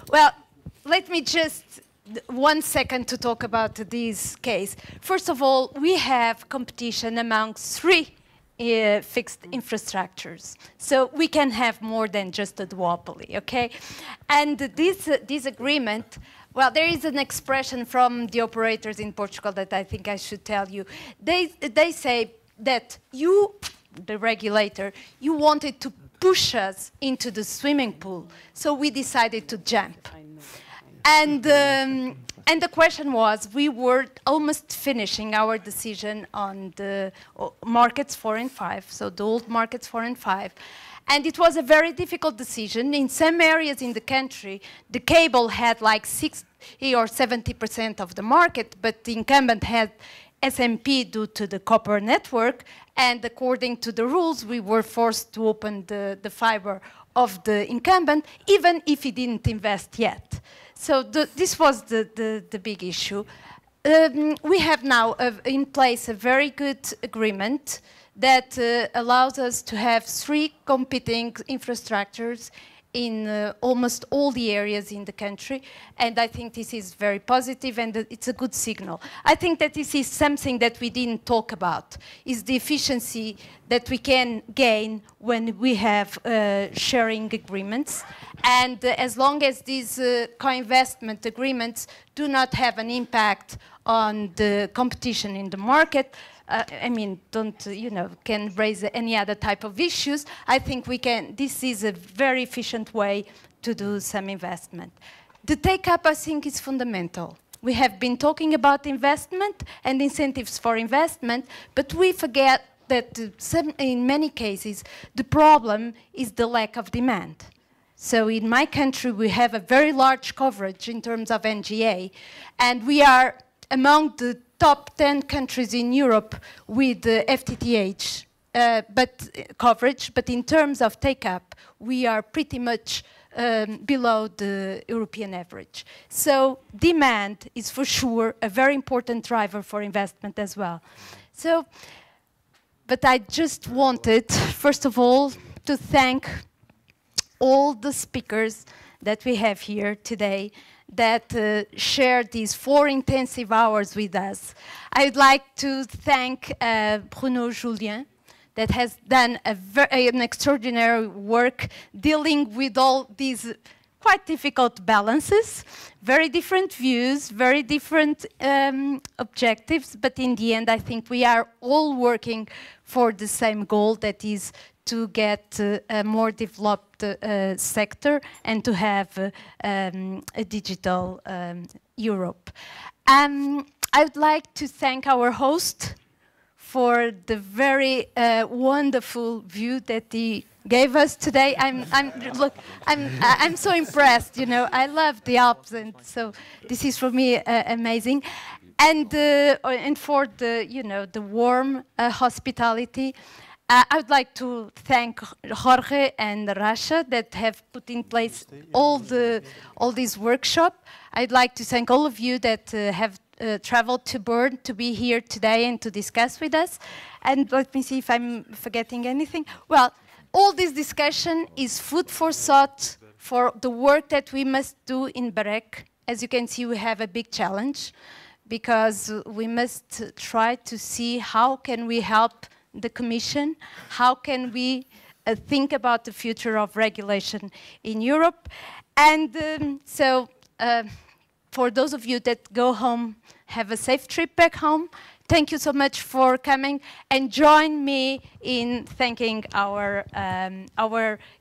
Well, let me just 1 second to talk about this case. First of all, we have competition among 3 fixed infrastructures. So we can have more than just a duopoly, okay? And this agreement, well, there is an expression from the operators in Portugal that I think I should tell you. They say that you, the regulator, you wanted to push us into the swimming pool, so we decided to jump. And the question was, we were almost finishing our decision on the markets 4 and 5, so the old markets 4 and 5. And it was a very difficult decision. In some areas in the country, the cable had like 60 or 70% of the market, but the incumbent had SMP due to the copper network, and according to the rules, we were forced to open the fiber of the incumbent, even if he didn't invest yet. So this was the big issue. We have now in place a very good agreement that allows us to have 3 competing infrastructures in almost all the areas in the country, and I think this is very positive and it's a good signal. I think that this is something that we didn't talk about, is the efficiency that we can gain when we have sharing agreements, and as long as these co-investment agreements do not have an impact on the competition in the market, I mean, don't, you know, can raise any other type of issues. I think we can, this is a very efficient way to do some investment. The take-up, I think, is fundamental. We have been talking about investment and incentives for investment, but we forget that in many cases, the problem is the lack of demand. So in my country, we have a very large coverage in terms of NGA, and we are among the top 10 countries in Europe with FTTH coverage, but in terms of take-up, we are pretty much below the European average. So demand is for sure a very important driver for investment as well. So, but I just wanted, first of all, to thank all the speakers that we have here today that shared these 4 intensive hours with us. I'd like to thank Bruno Julien, that has done an extraordinary work dealing with all these quite difficult balances, very different views, very different objectives, but in the end I think we are all working for the same goal, that is to get a more developed sector and to have a digital Europe. I would like to thank our host for the very wonderful view that he gave us today. I'm so impressed, you know, I love the Alps, and so this is for me amazing. And for the, you know, the warm hospitality. I would like to thank Jorge and Rasha that have put in place all this workshop. I'd like to thank all of you that have traveled to Bern to be here today and to discuss with us. And let me see if I'm forgetting anything. Well, all this discussion is food for thought for the work that we must do in berec. As you can see, we have a big challenge because we must try to see how can we help the Commission, how can we think about the future of regulation in Europe. And for those of you that go home, have a safe trip back home. Thank you so much for coming, and join me in thanking our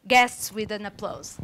guests with an applause.